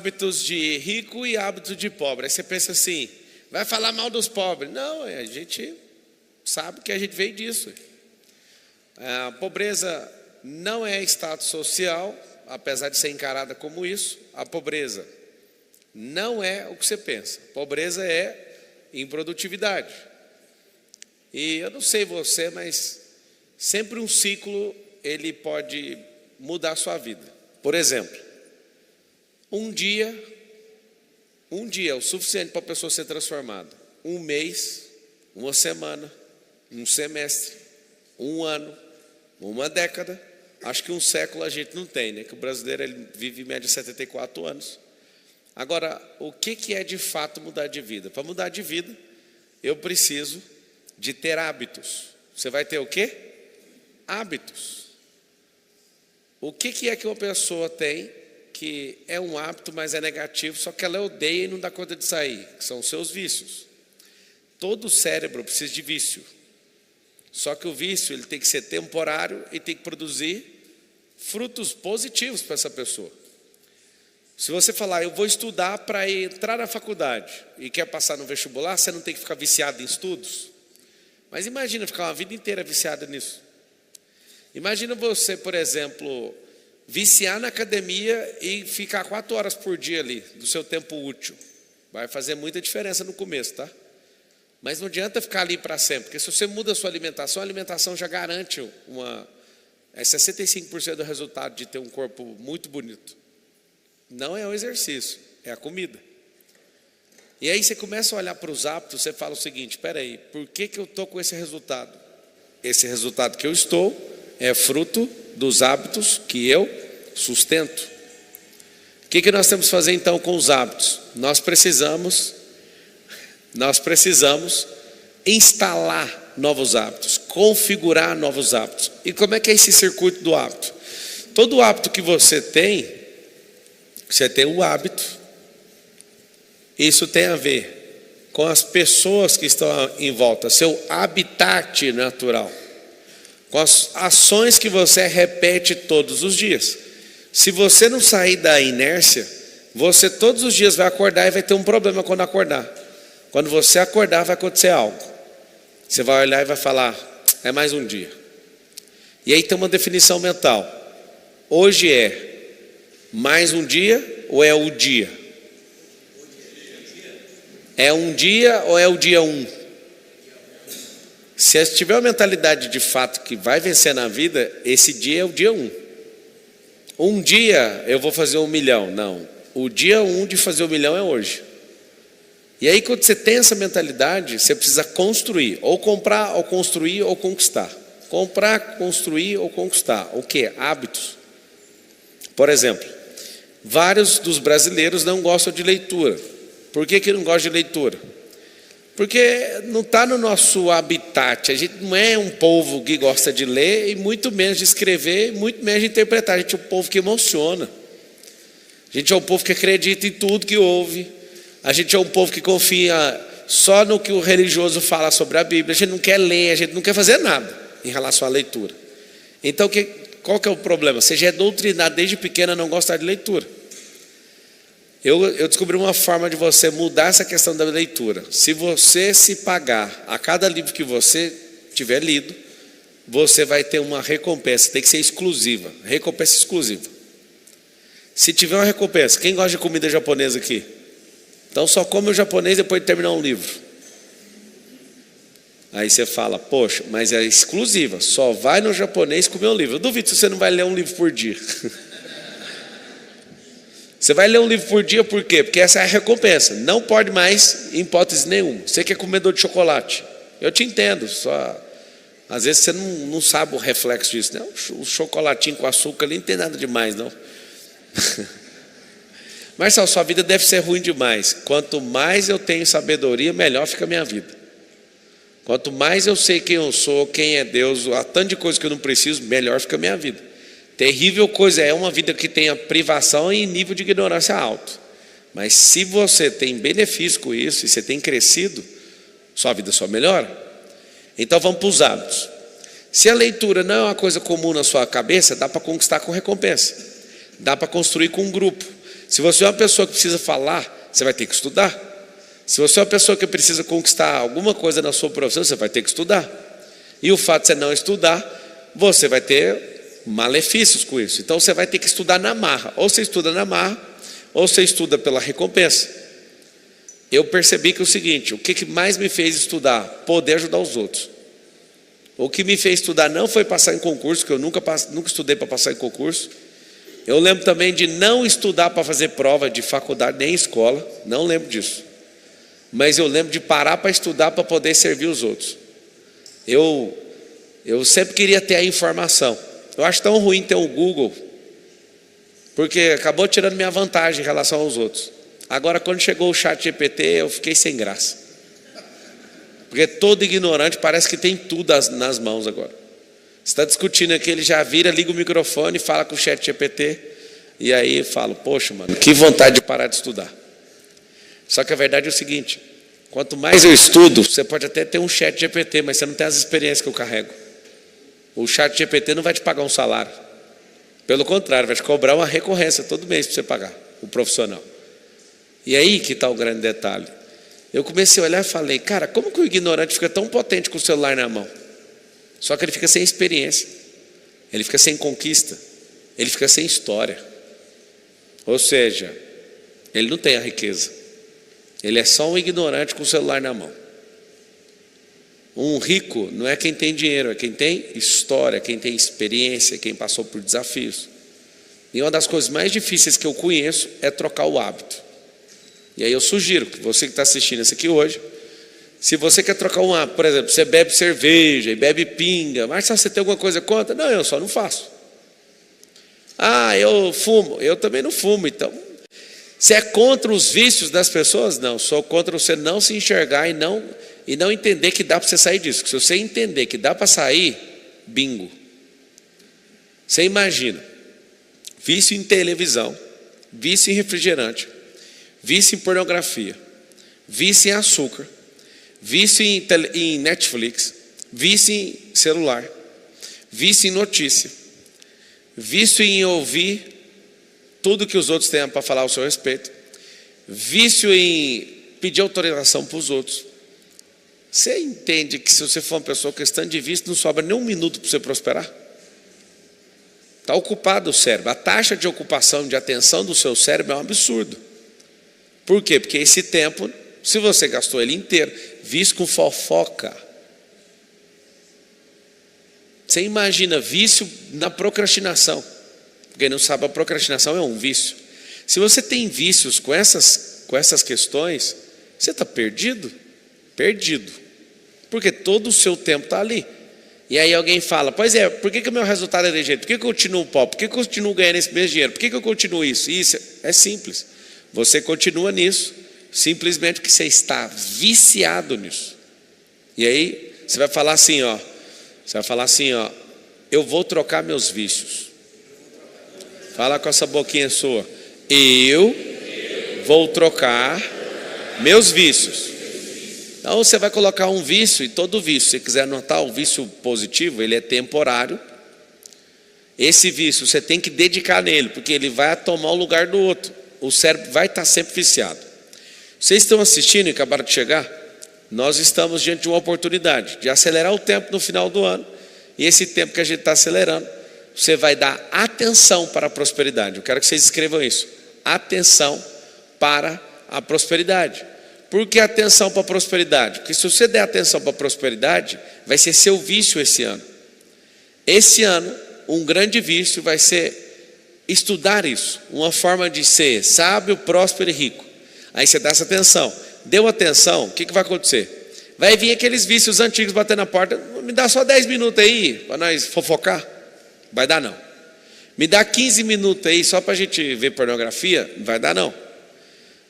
hábitos de rico e hábitos de pobre. Aí você pensa assim, vai falar mal dos pobres. Não, a gente sabe que a gente veio disso. A pobreza não é status social, apesar de ser encarada como isso. A pobreza não é o que você pensa. Pobreza é improdutividade. E eu não sei você, mas sempre um ciclo ele pode mudar a sua vida. Por exemplo, um dia é o suficiente para a pessoa ser transformada. Um mês, uma semana, um semestre, um ano, uma década. Acho que um século a gente não tem, né? Que o brasileiro ele vive em média 74 anos. Agora, o que é de fato mudar de vida? Para mudar de vida, eu preciso de ter hábitos. Você vai ter o quê? Hábitos. O que é que uma pessoa tem que é um hábito, mas é negativo, só que ela odeia e não dá conta de sair? Que são os seus vícios. Todo cérebro precisa de vício. Só que o vício ele tem que ser temporário e tem que produzir frutos positivos para essa pessoa. Se você falar, eu vou estudar para entrar na faculdade e quer passar no vestibular, você não tem que ficar viciado em estudos? Mas imagina ficar uma vida inteira viciado nisso. Imagina você, por exemplo, viciar na academia e ficar 4 horas por dia ali, do seu tempo útil. Vai fazer muita diferença no começo, tá? Mas não adianta ficar ali para sempre, porque se você muda a sua alimentação, a alimentação já garante 65% do resultado de ter um corpo muito bonito. Não é o exercício, é a comida. E aí você começa a olhar para os hábitos, você fala o seguinte, espera aí, por que eu estou com esse resultado? Esse resultado que eu estou é fruto dos hábitos que eu sustento. O que nós temos que fazer então com os hábitos? Nós precisamos instalar novos hábitos, configurar novos hábitos. E como é que é esse circuito do hábito? Todo hábito que você tem o hábito. Isso tem a ver com as pessoas que estão em volta, seu habitat natural, com as ações que você repete todos os dias. Se você não sair da inércia, você todos os dias vai acordar e vai ter um problema quando acordar. Quando você acordar, vai acontecer algo. Você vai olhar e vai falar, é mais um dia. E aí tem uma definição mental. Hoje é mais um dia ou é o dia? É um dia ou é o dia 1? Se você tiver uma mentalidade de fato que vai vencer na vida, esse dia é o dia 1. Um dia eu vou fazer 1 milhão. Não, o dia 1 de fazer 1 milhão é hoje. E aí quando você tem essa mentalidade, você precisa construir, ou comprar, ou construir, ou conquistar. Comprar, construir ou conquistar. O que? Hábitos. Por exemplo, vários dos brasileiros não gostam de leitura. Por que não gostam de leitura? Porque não está no nosso habitat. A gente não é um povo que gosta de ler, e muito menos de escrever, e muito menos de interpretar. A gente é um povo que emociona. A gente é um povo que acredita em tudo que ouve. A gente é um povo que confia só no que o religioso fala sobre a Bíblia. A gente não quer ler, a gente não quer fazer nada em relação à leitura. Então, qual que é o problema? Você já é doutrinado desde pequeno a não gostar de leitura. Eu descobri uma forma de você mudar essa questão da leitura. Se você se pagar a cada livro que você tiver lido, você vai ter uma recompensa. Tem que ser exclusiva, recompensa exclusiva. Se tiver uma recompensa, quem gosta de comida japonesa aqui? Então só come o japonês depois de terminar um livro. Aí você fala, poxa, mas é exclusiva, só vai no japonês comer um livro. Eu duvido se você não vai ler um livro por dia. Você vai ler um livro por dia por quê? Porque essa é a recompensa. Não pode mais, em hipótese nenhuma. Você que é comedor de chocolate, eu te entendo, só às vezes você não sabe o reflexo disso, né? O chocolatinho com açúcar ali não tem nada demais, não. Mas a sua vida deve ser ruim demais. Quanto mais eu tenho sabedoria, melhor fica a minha vida. Quanto mais eu sei quem eu sou, quem é Deus, há tanto de coisa que eu não preciso, melhor fica a minha vida. Terrível coisa é uma vida que tenha privação e nível de ignorância alto. Mas se você tem benefício com isso e você tem crescido, sua vida só melhora. Então vamos para os hábitos. Se a leitura não é uma coisa comum na sua cabeça, dá para conquistar com recompensa. Dá para construir com um grupo. Se você é uma pessoa que precisa falar, você vai ter que estudar. Se você é uma pessoa que precisa conquistar alguma coisa na sua profissão, você vai ter que estudar. E o fato de você não estudar, você vai ter malefícios com isso. Então você vai ter que estudar na marra. Ou você estuda na marra, ou você estuda pela recompensa. Eu percebi que é o seguinte: o que mais me fez estudar? Poder ajudar os outros. O que me fez estudar não foi passar em concurso, que eu nunca estudei para passar em concurso. Eu lembro também de não estudar para fazer prova de faculdade, nem escola. Não lembro disso. Mas eu lembro de parar para estudar para poder servir os outros. Eu sempre queria ter a informação. Eu acho tão ruim ter o Google, porque acabou tirando minha vantagem em relação aos outros. Agora, quando chegou o ChatGPT, eu fiquei sem graça. Porque todo ignorante parece que tem tudo nas mãos agora. Você está discutindo aqui, ele já vira, liga o microfone, fala com o ChatGPT. E aí eu falo, poxa, mano, que vontade de parar de estudar. Só que a verdade é o seguinte: quanto mais eu estudo, você pode até ter um ChatGPT, mas você não tem as experiências que eu carrego. O ChatGPT não vai te pagar um salário. Pelo contrário, vai te cobrar uma recorrência todo mês para você pagar, o profissional. E aí que está o grande detalhe. Eu comecei a olhar e falei, cara, como que o ignorante fica tão potente com o celular na mão? Só que ele fica sem experiência, ele fica sem conquista, ele fica sem história. Ou seja, ele não tem a riqueza. Ele é só um ignorante com o celular na mão. Um rico não é quem tem dinheiro, é quem tem história, quem tem experiência, quem passou por desafios. E uma das coisas mais difíceis que eu conheço é trocar o hábito. E aí eu sugiro que você que está assistindo isso aqui hoje, se você quer trocar um hábito, por exemplo, você bebe cerveja e bebe pinga, mas você tem alguma coisa contra? Não, eu só não faço. Ah, eu fumo, eu também não fumo. Então, você é contra os vícios das pessoas? Não, sou contra você não se enxergar e não entender que dá para você sair disso. Se você entender que dá para sair, bingo. Você imagina, vício em televisão, vício em refrigerante, vício em pornografia, vício em açúcar, vício em Netflix, vício em celular, vício em notícia, vício em ouvir tudo que os outros têm para falar ao seu respeito, vício em pedir autorização para os outros. Você entende que se você for uma pessoa questão de vício, não sobra nem um minuto para você prosperar? Está ocupado o cérebro. A taxa de ocupação de atenção do seu cérebro é um absurdo. Por quê? Porque esse tempo, se você gastou ele inteiro, vício com fofoca. Você imagina vício na procrastinação. Quem não sabe, a procrastinação é um vício. Se você tem vícios com essas questões, você está perdido. Perdido. Porque todo o seu tempo está ali. E aí alguém fala, pois é, por que o meu resultado é desse jeito? Por que eu continuo pobre? Por que eu continuo ganhando esse mesmo dinheiro? Por que eu continuo isso? Isso é simples. Você continua nisso, simplesmente porque você está viciado nisso. E aí você vai falar assim, ó. Você vai falar assim, ó. Eu vou trocar meus vícios. Fala com essa boquinha sua. Eu vou trocar meus vícios. Então você vai colocar um vício, e todo vício, se você quiser anotar o vício positivo, ele é temporário. Esse vício você tem que dedicar nele, porque ele vai tomar o lugar do outro. O cérebro vai estar sempre viciado. Vocês estão assistindo e acabaram de chegar? Nós estamos diante de uma oportunidade de acelerar o tempo no final do ano. E esse tempo que a gente está acelerando, você vai dar atenção para a prosperidade. Eu quero que vocês escrevam isso. Atenção para a prosperidade. Por que atenção para a prosperidade? Porque se você der atenção para a prosperidade, vai ser seu vício esse ano. Esse ano, um grande vício vai ser estudar isso. Uma forma de ser sábio, próspero e rico. Aí você dá essa atenção. Deu atenção, o que vai acontecer? Vai vir aqueles vícios antigos batendo na porta. Me dá só 10 minutos aí para nós fofocar. Vai dar não. Me dá 15 minutos aí só para a gente ver pornografia. Não vai dar não.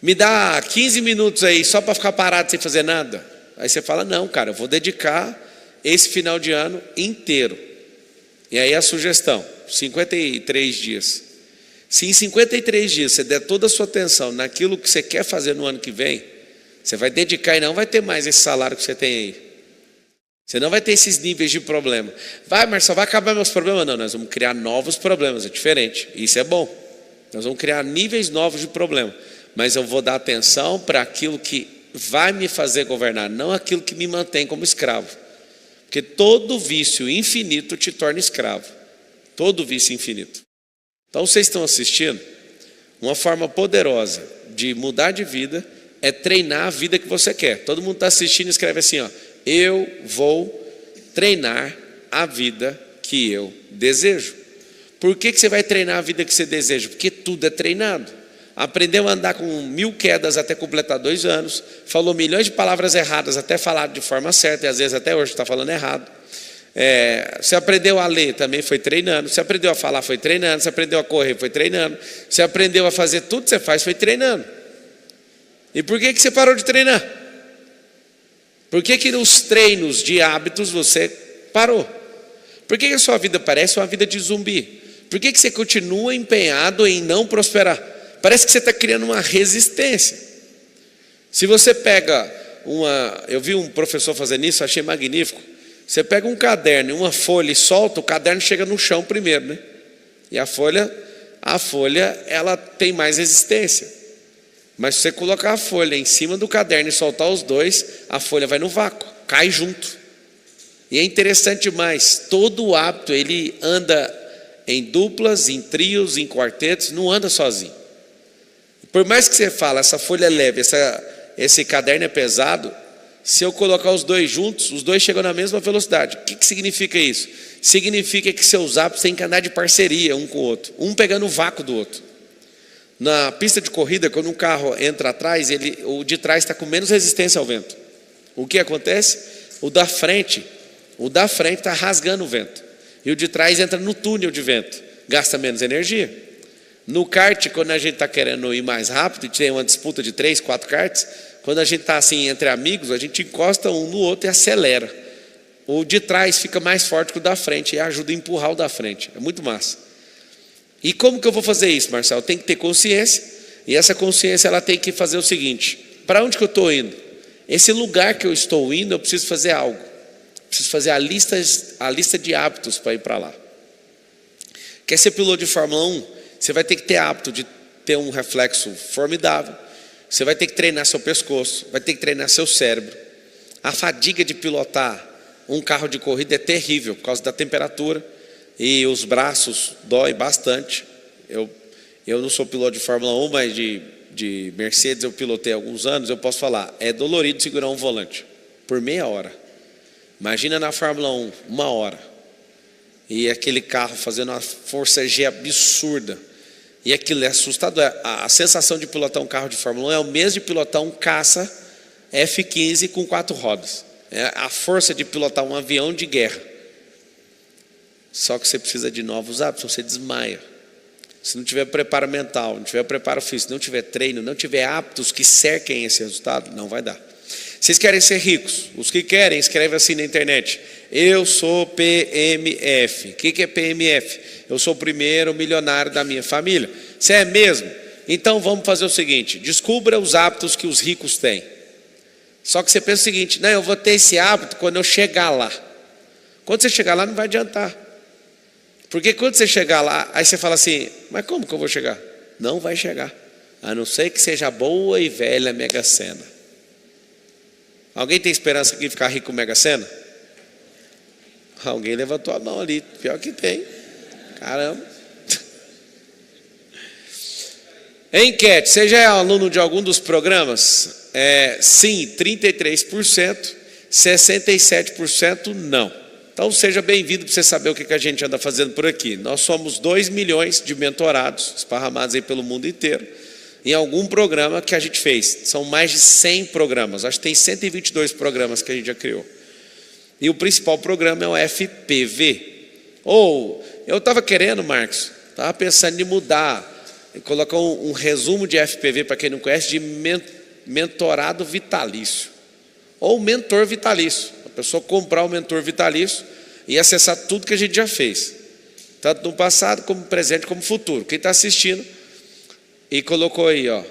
Me dá 15 minutos aí só para ficar parado sem fazer nada. Aí você fala, não, cara, eu vou dedicar esse final de ano inteiro. E aí a sugestão, 53 dias. Se em 53 dias você der toda a sua atenção naquilo que você quer fazer no ano que vem, você vai dedicar e não vai ter mais esse salário que você tem aí. Você não vai ter esses níveis de problema. Vai, Marcelo, vai acabar meus problemas? Não, nós vamos criar novos problemas, é diferente. Isso é bom. Nós vamos criar níveis novos de problema. Mas eu vou dar atenção para aquilo que vai me fazer governar, não aquilo que me mantém como escravo. Porque todo vício infinito te torna escravo. Todo vício infinito. Então vocês estão assistindo? Uma forma poderosa de mudar de vida é treinar a vida que você quer. Todo mundo está assistindo e escreve assim, ó: eu vou treinar a vida que eu desejo. Por que você vai treinar a vida que você deseja? Porque tudo é treinado. Aprendeu a andar com 1000 quedas até completar 2 anos, falou milhões de palavras erradas até falar de forma certa, e às vezes até hoje está falando errado. Você aprendeu a ler, também foi treinando. Você aprendeu a falar, foi treinando. Você aprendeu a correr, foi treinando. Você aprendeu a fazer tudo que você faz, foi treinando. E por que você parou de treinar? Por que nos treinos de hábitos você parou? Por que a sua vida parece uma vida de zumbi? Por que você continua empenhado em não prosperar? Parece que você está criando uma resistência. Se você pega eu vi um professor fazendo isso, achei magnífico. Você pega um caderno e uma folha e solta, o caderno chega no chão primeiro, né? E a folha, ela tem mais resistência. Mas se você colocar a folha em cima do caderno e soltar os dois, a folha vai no vácuo, cai junto. E é interessante demais, todo o hábito ele anda em duplas, em trios, em quartetos, não anda sozinho. Por mais que você fale, essa folha é leve, esse caderno é pesado, se eu colocar os dois juntos, os dois chegam na mesma velocidade. O que significa isso? Significa que seus hábitos têm que andar de parceria um com o outro, um pegando o vácuo do outro. Na pista de corrida, quando um carro entra atrás, o de trás está com menos resistência ao vento. O que acontece? O da frente está rasgando o vento. E o de trás entra no túnel de vento, gasta menos energia. No kart, quando a gente está querendo ir mais rápido, e tem uma disputa de 3, 4 karts, quando a gente está assim entre amigos, a gente encosta um no outro e acelera. O de trás fica mais forte que o da frente e ajuda a empurrar o da frente. É muito massa. E como que eu vou fazer isso, Marcelo? Eu tenho que ter consciência, e essa consciência ela tem que fazer o seguinte: para onde que eu estou indo? Esse lugar que eu estou indo, eu preciso fazer algo. Preciso fazer a lista de hábitos para ir para lá. Quer ser piloto de Fórmula 1? Você vai ter que ter hábito de ter um reflexo formidável. Você vai ter que treinar seu pescoço, vai ter que treinar seu cérebro. A fadiga de pilotar um carro de corrida é terrível por causa da temperatura. E os braços doem bastante. Eu não sou piloto de Fórmula 1, mas de Mercedes eu pilotei há alguns anos. Eu posso falar, é dolorido segurar um volante por meia hora. Imagina na Fórmula 1, 1 hora. E aquele carro fazendo uma força G absurda. E aquilo é assustador. A sensação de pilotar um carro de Fórmula 1 é o mesmo de pilotar um caça F-15 com 4 rodas. É a força de pilotar um avião de guerra. Só que você precisa de novos hábitos, você desmaia. Se não tiver preparo mental, não tiver preparo físico, não tiver treino, não tiver hábitos que cerquem esse resultado, não vai dar. Vocês querem ser ricos? Os que querem, escreve assim na internet: eu sou PMF. O que é PMF? Eu sou o primeiro milionário da minha família. Você é mesmo? Então vamos fazer o seguinte: descubra os hábitos que os ricos têm. Só que você pensa o seguinte: não, eu vou ter esse hábito quando eu chegar lá. Quando você chegar lá não vai adiantar. Porque quando você chegar lá, aí você fala assim: mas como que eu vou chegar? Não vai chegar, a não ser que seja boa e velha Mega Sena. Alguém tem esperança de ficar rico com Mega Sena? Alguém levantou a mão ali, pior que tem. Caramba. Enquete: você já é aluno de algum dos programas? Sim, 33%, 67% não. Então seja bem-vindo para você saber o que a gente anda fazendo por aqui. Nós somos 2 milhões de mentorados esparramados aí pelo mundo inteiro em algum programa que a gente fez. São mais de 100 programas, acho que tem 122 programas que a gente já criou. E o principal programa é o FPV. Eu estava querendo, Marcos, estava pensando em mudar, colocar um resumo de FPV, para quem não conhece, de mentorado vitalício. Ou mentor vitalício. A pessoa comprar o mentor vitalício e acessar tudo que a gente já fez, tanto no passado, como presente, como futuro. Quem está assistindo e colocou aí, ó,